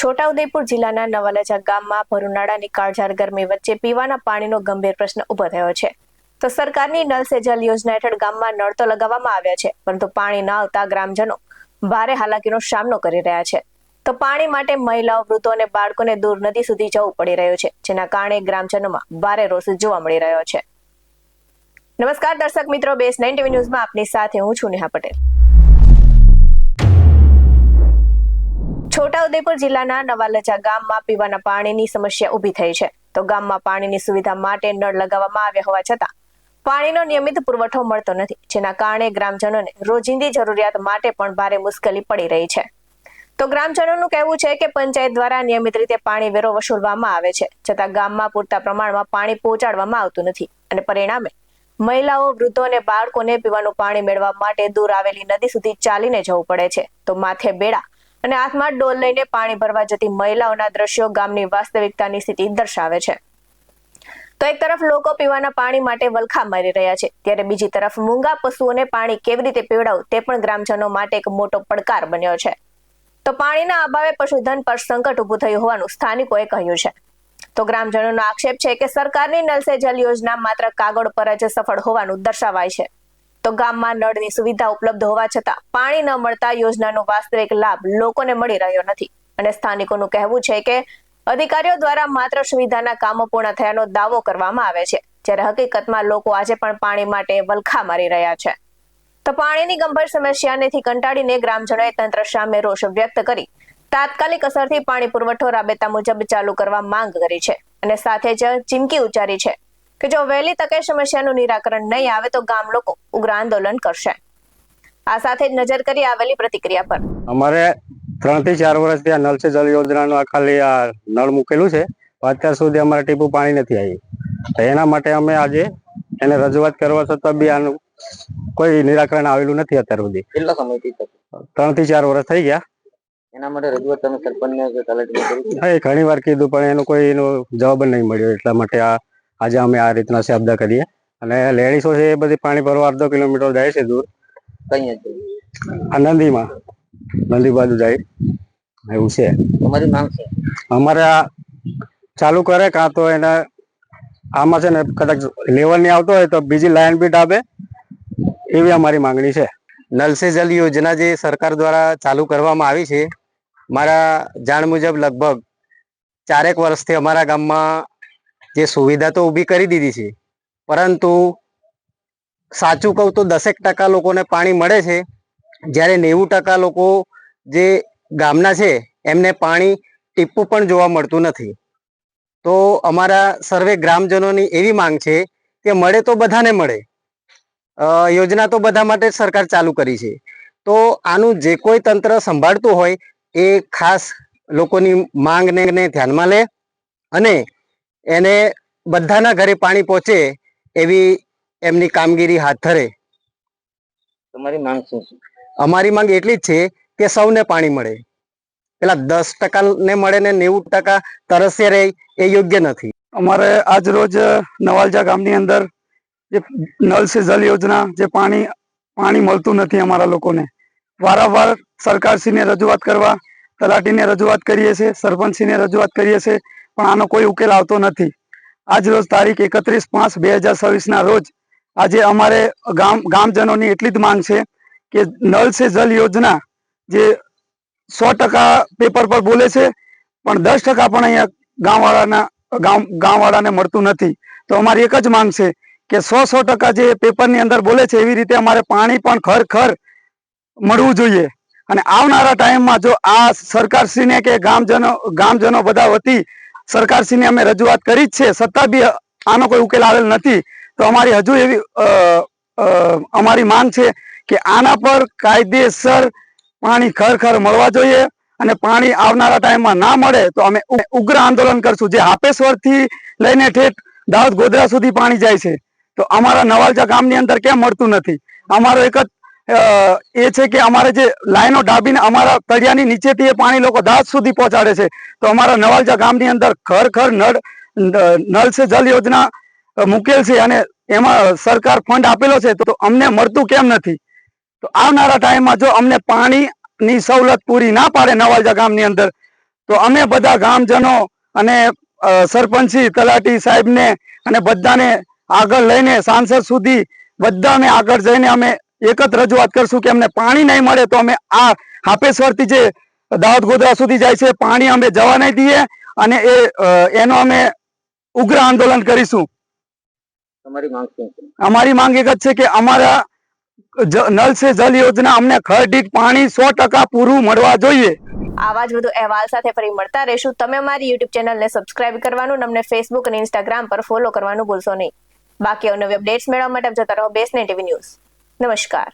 છોટાઉદેપુર જિલ્લાના નવાલાજા ગામમાં ભર ઉનાળાની કાળઝાળ ગરમી વચ્ચે પીવાના પાણીનો ગંભીર પ્રશ્ન ઉભો થયો છે. તો સરકારની નળ સે જલ યોજના હેઠળ ગામમાં નળ તો લગાવવામાં આવ્યા છે, પરંતુ પાણી ન આવતા ગ્રામજનો ભારે હાલાકીનો સામનો કરી રહ્યા છે. તો પાણી માટે મહિલાઓ, વૃદ્ધો અને બાળકોને દૂર નદી સુધી જવું પડી રહ્યું છે, જેના કારણે ગ્રામજનોમાં ભારે રોષ જોવા મળી રહ્યો છે. નમસ્કાર દર્શક મિત્રો, બેસ 9 ટીવી ન્યૂઝમાં આપની સાથે હું છું નેહા પટેલ. છોટાઉદેપુર જિલ્લાના નવાલાજા ગામમાં પીવાના પાણીની સમસ્યા ઊભી થઈ છે. તો ગામમાં પાણીની સુવિધા માટે નળ લગાવવામાં આવ્યા હોવા છતાં પાણીનો નિયમિત પુરવઠો મળતો નથી, જેના કારણે ગ્રામજનોને રોજિંદી જરૂરિયાત માટે પણ ભારે મુશ્કેલી પડી રહી છે. તો ગ્રામજનોનું કહેવું છે કે પંચાયત દ્વારા નિયમિત રીતે પાણી વેરો વસૂલવામાં આવે છે, છતાં ગામમાં પૂરતા પ્રમાણમાં પાણી પહોંચાડવામાં આવતું નથી અને પરિણામે મહિલાઓ, વૃદ્ધો અને બાળકોને પીવાનું પાણી મેળવવા માટે દૂર આવેલી નદી સુધી ચાલીને જવું પડે છે. તો માથે બેડા અને હાથમાં ડોલ લઈને પાણી ભરવા જતી મહિલાઓના દ્રશ્યો ગામની વાસ્તવિકતાની સ્થિતિ દર્શાવે છે. તો એક તરફ લોકો પીવાના પાણી માટે વલખા મારી રહ્યા છે, ત્યારે બીજી તરફ મૂંગા પશુઓને પાણી કેવી રીતે પીવડાવવું તે પણ ગ્રામજનો માટે એક મોટો પડકાર બન્યો છે. તો પાણીના અભાવે પશુધન પર સંકટ ઊભું થયું હોવાનું સ્થાનિકોએ કહ્યું છે. તો ગ્રામજનોનો આક્ષેપ છે કે સરકારની નળ સે જલ યોજના માત્ર કાગળ પર જ સફળ હોવાનું દર્શાવાય છે. તો ગામમાં નળની સુવિધા ઉપલબ્ધ હોવા છતાં પાણી ન મળતા યોજનાનો વાસ્તવિક લાભ લોકોને મળી રહ્યો નથી અને સ્થાનિકોનું કહેવું છે કે અધિકારીઓ દ્વારા માત્ર સુવિધાના કામો પૂર્ણ થયાનો દાવો કરવામાં આવે છે, જ્યારે હકીકતમાં લોકો આજે પણ પાણી માટે વલખા મારી રહ્યા છે. તો પાણીની ગંભીર સમસ્યાનેથી કંટાળીને ગ્રામજનોએ તંત્ર સામે રોષ વ્યક્ત કરી તાત્કાલિક અસરથી પાણી પુરવઠો રાબેતા મુજબ ચાલુ કરવા માંગ કરી છે અને સાથે જ ચીમકી ઉચ્ચારી છે કે જો વહેલી તકે સમસ્યાનું નિરાકરણ નહીં આવે તો ગામ લોકો ઉગ્ર આંદોલન કરશે. આ સાથે જ નજર કરી આવેલી પ્રતિક્રિયા પર. અમારે 3 થી 4 વર્ષથી આ નળ સે જલ યોજનાનું આ ખાલી આ નળ મૂકેલું છે, અત્યાર સુધી અમારે ટીપું પાણી નથી આવ્યું. તો એના માટે અમે આજે એને રજૂઆત કરવા છતાં બી આનું કોઈ નિરાકરણ આવેલું નથી અત્યાર સુધી. કેટલા સમયથી 3 થી 4 વર્ષ થઈ ગયા. એના માટે રજૂઆત તમે સરપંચને કે કલેક્ટરને કરી? હા, ઘણી વાર કીધું પણ એનો કોઈ જવાબ નહીં મળ્યો. એટલા માટે આજે અમે આ રીતના શબ્દ કરીએ. અને લેડીસો છે એ બધી પાણી ભરવા 1/2 કિલોમીટર જાય છે દૂર. કઈ આ નદી બાજુ જાય એવું છે. તમારી માંગ છે? અમારે આ ચાલુ કરે કાં તો એને આમાં છે ને કદાચ લેવલ નહીં આવતો હોય તો બીજી લાઈન બી ડાબે, એવી અમારી માંગણી છે. નલ સે જલ યોજના જે સરકાર દ્વારા ચાલુ કરવામાં આવી છે, મારા જાણ મુજબ લગભગ 4 વર્ષથી અમારા ગામમાં જે સુવિધા તો ઊભી કરી દીધી છે, પરંતુ સાચું કહું તો 10% લોકોને પાણી મળે છે, જ્યારે 90% લોકો જે ગામના છે એમને પાણી ટીપું પણ જોવા મળતું નથી. તો અમારા સર્વે ગ્રામજનોની એવી માંગ છે કે મળે તો બધાને મળે. યોજના તો બધા માટે જ સરકાર ચાલુ કરી છે, તો આનું જે કોઈ તંત્ર સંભાળતું હોય એ ખાસ લોકોની માંગને ધ્યાનમાં લે અને એને બધાના ઘરે પાણી પહોંચે એવી એમની કામગીરી હાથ ધરે. તમારી માંગ શું છે? અમારી માંગ એટલી જ છે કે સૌને પાણી મળે. પેલા 10% ને મળે ને 90% તરસ્યા રહે એ યોગ્ય નથી. અમારે આજ રોજ નવાલજા ગામની અંદર જે નળ સે જલ યોજના જે પાણી મળતું નથી અમારા લોકોને. વારંવાર સરકારશ્રીને રજૂઆત કરવા, તલાટીને રજૂઆત કરીએ છીએ, સરપંચશ્રીને રજૂઆત કરીએ છીએ, પણ આનો કોઈ ઉકેલ આવતો નથી. આજ રોજ તારીખ 31/5/2026 ના રોજ આજે અમારે ગામજનોની એટલી જ માંગ છે કે નળ સે જલ યોજના જે 100% પેપર પર બોલે છે, પણ 10% પણ અહીંયા ગામવાળાને મળતું નથી. તો અમારી એક જ માંગ છે કે 100% જે પેપરની અંદર બોલે છે એવી રીતે અમારે પાણી પણ ખરેખર મળવું જોઈએ. અને આવનારા ટાઈમમાં જો આ સરકારશ્રીને કે ગામજનો બધા વતી સરકારશ્રીને અમે રજૂઆત કરી જ છે, છતાં બી આનો કોઈ ઉકેલ આવેલ નથી. તો અમારી હજુ એવી અમારી માંગ છે કે આના પર કાયદેસર પાણી ખરેખર મળવા જોઈએ અને પાણી આવનારા ટાઈમમાં ના મળે તો અમે ઉગ્ર આંદોલન કરશું. જે હાપેશ્વરથી લઈને ઠેઠ દાહોદ ગોધરા સુધી પાણી જાય છે, તો અમારા નવાલજા ગામની અંદર કેમ મળતું નથી? અમારો એક જ એ છે કે અમારે જે લાઈનો ડાબીને અમારા તળિયાની નીચેથી એ પાણી લોકો દાહોદ સુધી પહોંચાડે છે, તો અમારા નવાલજા ગામની અંદર ખરેખર નળ સે જલ યોજના મૂકેલ છે અને એમાં સરકાર ફંડ આપેલો છે, તો અમને મળતું કેમ નથી? તો આવનારા ટાઈમમાં જો અમને પાણીની સવલત પૂરી ના પાડે નવાલજા ગામની અંદર, તો અમે બધા ગામજનો અને સરપંચી તલાટી સાહેબને અને બધાને આગળ લઈને સાંસદ સુધી બધા અમે આગળ જઈને અમે એક જ રજૂઆત કરશું કે અમને પાણી નહીં મળે તો અમે આ હાપેશ્વરથી જે દાહોદ ગોધરા સુધી જાય છે પાણી અમે જવા નહીં દઈએ અને એનો અમે ઉગ્ર આંદોલન કરીશું. તમારી માંગ શું છે? અમારી માંગ એક જ છે કે અમારા નલ સે જલ યોજના અમને ઘર દીઠ પાણી 100% પૂરું મળવા જોઈએ. આવા જ વધુ અહેવાલ સાથે ફરી મળતા રહેશું. તમે અમારી YouTube ચેનલને સબસ્ક્રાઇબ કરવાનું અને અમને Facebook અને Instagram પર ફોલો કરવાનું ભૂલશો નહીં. બાકી અવનવી અપડેટ્સ મેળવવા માટે આપ જોતા રહો બેસને ટીવી ન્યૂઝ. નમસ્કાર.